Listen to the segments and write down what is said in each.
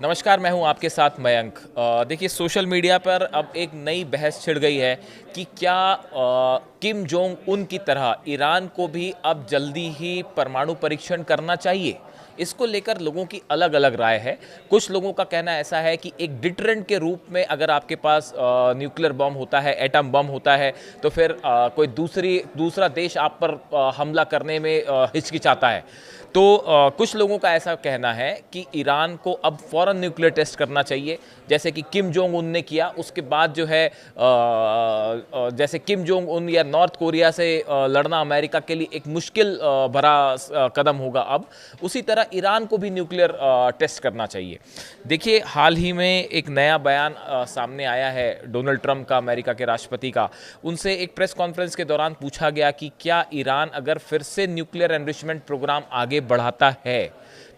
नमस्कार, मैं हूं आपके साथ मयंक। देखिए, सोशल मीडिया पर अब एक नई बहस छिड़ गई है कि क्या किम जोंग उन की तरह ईरान को भी अब जल्दी ही परमाणु परीक्षण करना चाहिए। इसको लेकर लोगों की अलग अलग राय है। कुछ लोगों का कहना ऐसा है कि एक डिटरेंट के रूप में अगर आपके पास न्यूक्लियर बम होता है, एटम बम होता है, तो फिर कोई दूसरा देश आप पर हमला करने में हिचकिचाता है। तो कुछ लोगों का ऐसा कहना है कि ईरान को अब फौरन न्यूक्लियर टेस्ट करना चाहिए, जैसे कि किम जोंग उन ने किया। उसके बाद जो है जैसे किम जोंग उन या नॉर्थ कोरिया से लड़ना अमेरिका के लिए एक मुश्किल भरा कदम होगा। अब उसी तरह ईरान को भी न्यूक्लियर टेस्ट करना चाहिए। देखिए, हाल ही में एक नया बयान सामने आया है डोनाल्ड ट्रंप का, अमेरिका के राष्ट्रपति का। उनसे एक प्रेस कॉन्फ्रेंस के दौरान पूछा गया कि क्या ईरान अगर फिर से न्यूक्लियर एनरिचमेंट प्रोग्राम आगे बढ़ाता है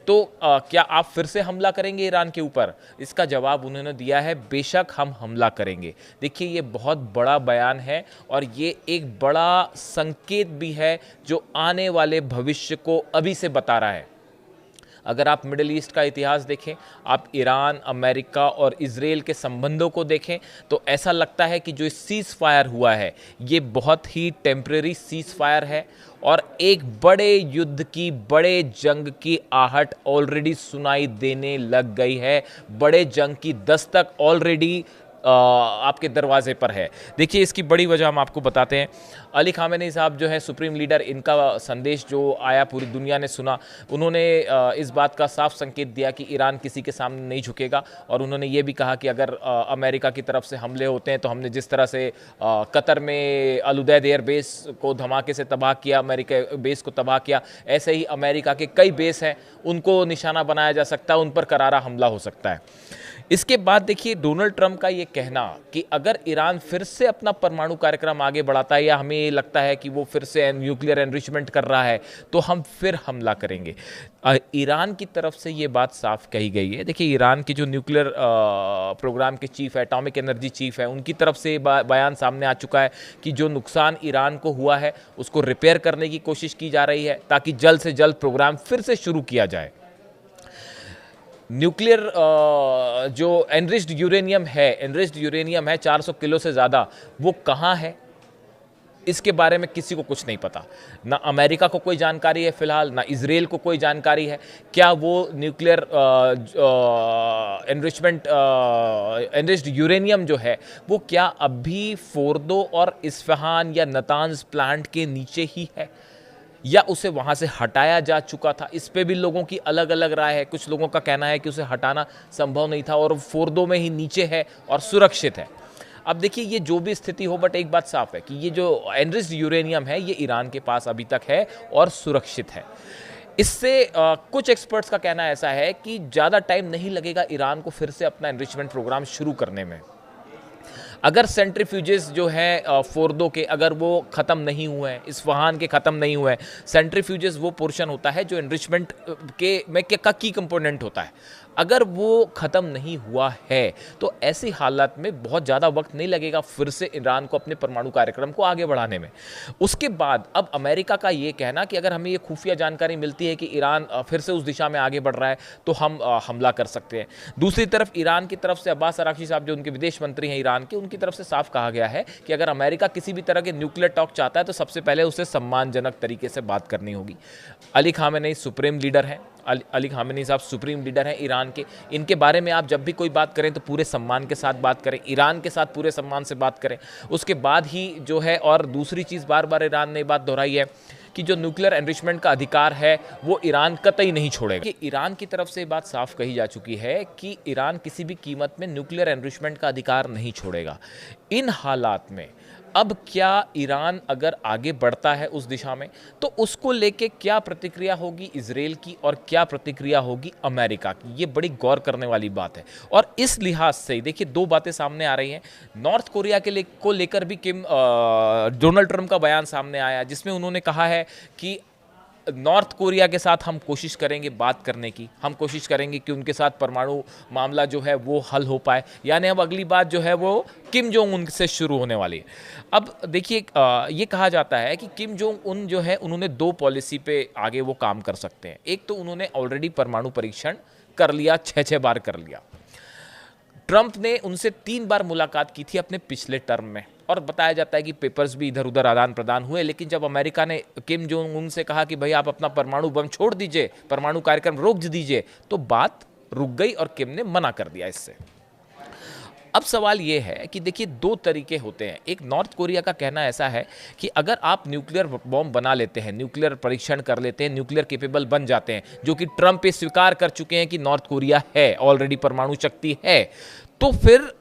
तो क्या आप फिर से हमला करेंगे ईरान के ऊपर। इसका जवाब उन्होंने दिया है, बेशक हम हमला करेंगे। देखिए, ये बहुत बड़ा बयान है और ये एक बड़ा संकेत भी है जो आने वाले भविष्य को अभी से बता रहा है। अगर आप मिडिल ईस्ट का इतिहास देखें, आप ईरान, अमेरिका और इजराइल के संबंधों को देखें, तो ऐसा लगता है कि जो सीज़ फायर हुआ है ये बहुत ही टेम्परेरी सीज़ फायर है और एक बड़े युद्ध की, बड़े जंग की आहट ऑलरेडी सुनाई देने लग गई है। बड़े जंग की दस्तक ऑलरेडी आपके दरवाजे पर है। देखिए, इसकी बड़ी वजह हम आपको बताते हैं। अली खामेनी साहब जो है सुप्रीम लीडर, इनका संदेश जो आया पूरी दुनिया ने सुना। उन्होंने इस बात का साफ संकेत दिया कि ईरान किसी के सामने नहीं झुकेगा और उन्होंने ये भी कहा कि अगर अमेरिका की तरफ से हमले होते हैं तो हमने जिस तरह से कतर में अल उदैद एयर बेस को धमाके से तबाह किया, अमेरिका बेस को तबाह किया, ऐसे ही अमेरिका के कई बेस हैं, उनको निशाना बनाया जा सकता है, उन पर करारा हमला हो सकता है। इसके बाद देखिए, डोनाल्ड ट्रंप का ये कहना कि अगर ईरान फिर से अपना परमाणु कार्यक्रम आगे बढ़ाता है या हमें ये लगता है कि वो फिर से न्यूक्लियर एनरिचमेंट कर रहा है तो हम फिर हमला करेंगे। ईरान की तरफ से ये बात साफ कही गई है। देखिए, ईरान की जो न्यूक्लियर प्रोग्राम के चीफ है, एटॉमिक एनर्जी चीफ है, उनकी तरफ से बयान सामने आ चुका है कि जो नुकसान ईरान को हुआ है उसको रिपेयर करने की कोशिश की जा रही है ताकि जल्द से जल्द प्रोग्राम फिर से शुरू किया जाए। न्यूक्लियर जो एनरिच्ड यूरेनियम है 400 किलो से ज़्यादा, वो कहाँ है इसके बारे में किसी को कुछ नहीं पता। ना अमेरिका को कोई जानकारी है फिलहाल, ना इजराइल को कोई जानकारी है। क्या वो न्यूक्लियर एनरिच्ड यूरेनियम जो है वो क्या अभी फोर्दो और इस्फहान या नतांज प्लांट के नीचे ही है या उसे वहाँ से हटाया जा चुका था। इस पे भी लोगों की अलग अलग राय है। कुछ लोगों का कहना है कि उसे हटाना संभव नहीं था और फोर्दो में ही नीचे है और सुरक्षित है। अब देखिए, ये जो भी स्थिति हो, बट एक बात साफ है कि ये जो एनरिच्ड यूरेनियम है ये ईरान के पास अभी तक है और सुरक्षित है। इससे कुछ एक्सपर्ट्स का कहना ऐसा है कि ज़्यादा टाइम नहीं लगेगा ईरान को फिर से अपना एनरिचमेंट प्रोग्राम शुरू करने में। अगर सेंट्रीफ्यूजेस जो है फोर्दो के, अगर वो ख़त्म नहीं हुए हैं, इस्फहान के ख़त्म नहीं हुए हैं, सेंट्रीफ्यूजेस वो पोर्शन होता है जो एनरिचमेंट का की कंपोनेंट होता है, अगर वो ख़त्म नहीं हुआ है तो ऐसी हालत में बहुत ज़्यादा वक्त नहीं लगेगा फिर से ईरान को अपने परमाणु कार्यक्रम को आगे बढ़ाने में। उसके बाद अब अमेरिका का ये कहना कि अगर हमें ये खुफिया जानकारी मिलती है कि ईरान फिर से उस दिशा में आगे बढ़ रहा है तो हम हमला कर सकते हैं। दूसरी तरफ ईरान की तरफ से अब्बास अराक्ची साहब जो उनके विदेश मंत्री हैं ईरान के, उनकी तरफ से साफ कहा गया है कि अगर अमेरिका किसी भी तरह के न्यूक्लियर टॉक चाहता है तो सबसे पहले उसे सम्मानजनक तरीके से बात करनी होगी। अली खामेनी सुप्रीम लीडर हैं, अली खामेनी साहब सुप्रीम लीडर हैं ईरान के। इनके बारे में आप जब भी कोई बात करें तो पूरे सम्मान के साथ बात करें, ईरान के साथ पूरे सम्मान से बात करें। उसके बाद ही जो है, और दूसरी चीज़ बार बार ईरान ने बात दोहराई है कि जो न्यूक्लियर एनरिचमेंट का अधिकार है वो ईरान कतई नहीं छोड़ेगा। कि ईरान की तरफ से बात साफ कही जा चुकी है कि ईरान किसी भी कीमत में न्यूक्लियर एनरिचमेंट का अधिकार नहीं छोड़ेगा। इन हालात में अब क्या ईरान अगर आगे बढ़ता है उस दिशा में तो उसको लेके क्या प्रतिक्रिया होगी इजराइल की और क्या प्रतिक्रिया होगी अमेरिका की, ये बड़ी गौर करने वाली बात है। और इस लिहाज से देखिए, दो बातें सामने आ रही हैं। नॉर्थ कोरिया को लेकर भी डोनाल्ड ट्रंप का बयान सामने आया जिसमें उन्होंने कहा है कि नॉर्थ कोरिया के साथ हम कोशिश करेंगे बात करने की, हम कोशिश करेंगे कि उनके साथ परमाणु मामला जो है वो हल हो पाए। यानी अब अगली बात जो है वो किम जोंग उन से शुरू होने वाली है। अब देखिए, ये कहा जाता है कि किम जोंग उन जो है उन्होंने दो पॉलिसी पे आगे वो काम कर सकते हैं। एक तो उन्होंने ऑलरेडी परमाणु परीक्षण कर लिया, 6-6 बार कर लिया। ट्रंप ने उनसे 3 बार मुलाकात की थी अपने पिछले टर्म में, और बताया जाता है कि पेपर्स भी इधर उधर आदान प्रदान हुए। लेकिन जब अमेरिका ने किम जोंग उन से कहा कि भाई आप अपना परमाणु बम छोड़ दीजिए, परमाणु कार्यक्रम रोक दीजिए, तो बात रुक गई और किम ने मना कर दिया इससे। अब सवाल ये है कि देखिए, 2 तरीके होते हैं। एक, नॉर्थ कोरिया का कहना ऐसा है कि अगर आप न्यूक्लियर बॉम्ब बना लेते हैं, न्यूक्लियर परीक्षण कर लेते हैं, न्यूक्लियर केपेबल बन जाते हैं, जो कि ट्रंप पे स्वीकार कर चुके हैं कि नॉर्थ कोरिया है, ऑलरेडी परमाणु शक्ति है, तो फिर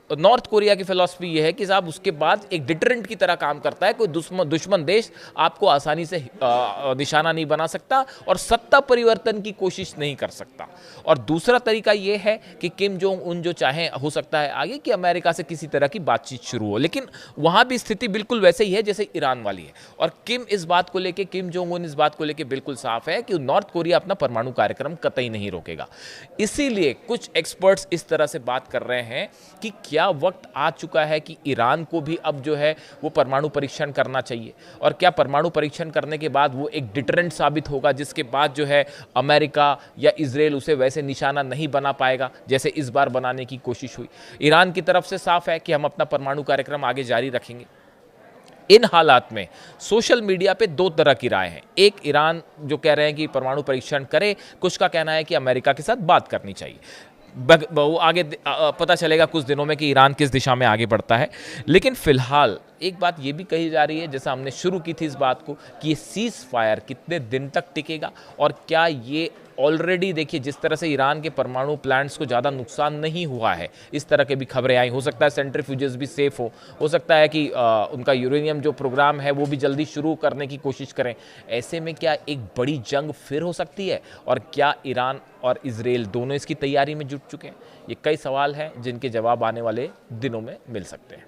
नॉर्थ कोरिया की फिलॉसफी ये है कि साहब उसके बाद एक डिटरेंट की तरह काम करता है। कोई दुश्मन देश आपको आसानी से निशाना नहीं बना सकता और सत्ता परिवर्तन की कोशिश नहीं कर सकता। और दूसरा तरीका ये है कि किम जोंग उन जो चाहें, हो सकता है आगे कि अमेरिका से किसी तरह की बातचीत शुरू हो, लेकिन वहां भी स्थिति बिल्कुल वैसे ही है जैसे ईरान वाली है। और किम जोंग उन इस बात को लेकर बिल्कुल साफ है कि नॉर्थ कोरिया अपना परमाणु कार्यक्रम कतई नहीं रोकेगा। इसीलिए कुछ एक्सपर्ट्स इस तरह से बात कर रहे हैं कि क्या वक्त आ चुका है कि ईरान को भी अब जो है वो परमाणु परीक्षण करना चाहिए, और क्या परमाणु परीक्षण करने के बाद वो एक डिटरेंट साबित होगा, जिसके बाद जो है अमेरिका या इजराइल उसे वैसे निशाना नहीं बना पाएगा जैसे इस बार बनाने की कोशिश हुई। ईरान की तरफ से साफ है कि हम अपना परमाणु कार्यक्रम आगे जारी रखेंगे। इन हालात में सोशल मीडिया पे 2 तरह की राय हैं। एक, ईरान जो कह रहे हैं कि परमाणु परीक्षण करे, कुछ का कहना है कि अमेरिका के साथ बात करनी चाहिए। वो आगे पता चलेगा कुछ दिनों में कि ईरान किस दिशा में आगे बढ़ता है। लेकिन फिलहाल एक बात ये भी कही जा रही है, जैसा हमने शुरू की थी इस बात को, कि ये सीज फायर कितने दिन तक टिकेगा, और क्या ये ऑलरेडी, देखिए जिस तरह से ईरान के परमाणु प्लांट्स को ज़्यादा नुकसान नहीं हुआ है, इस तरह के भी खबरें आई। हो सकता है सेंट्रीफ्यूजेस भी सेफ हो सकता है कि उनका यूरेनियम जो प्रोग्राम है वो भी जल्दी शुरू करने की कोशिश करें। ऐसे में क्या एक बड़ी जंग फिर हो सकती है, और क्या ईरान और इजराइल दोनों इसकी तैयारी में जुट चुके हैं? ये कई सवाल हैं जिनके जवाब आने वाले दिनों में मिल सकते हैं।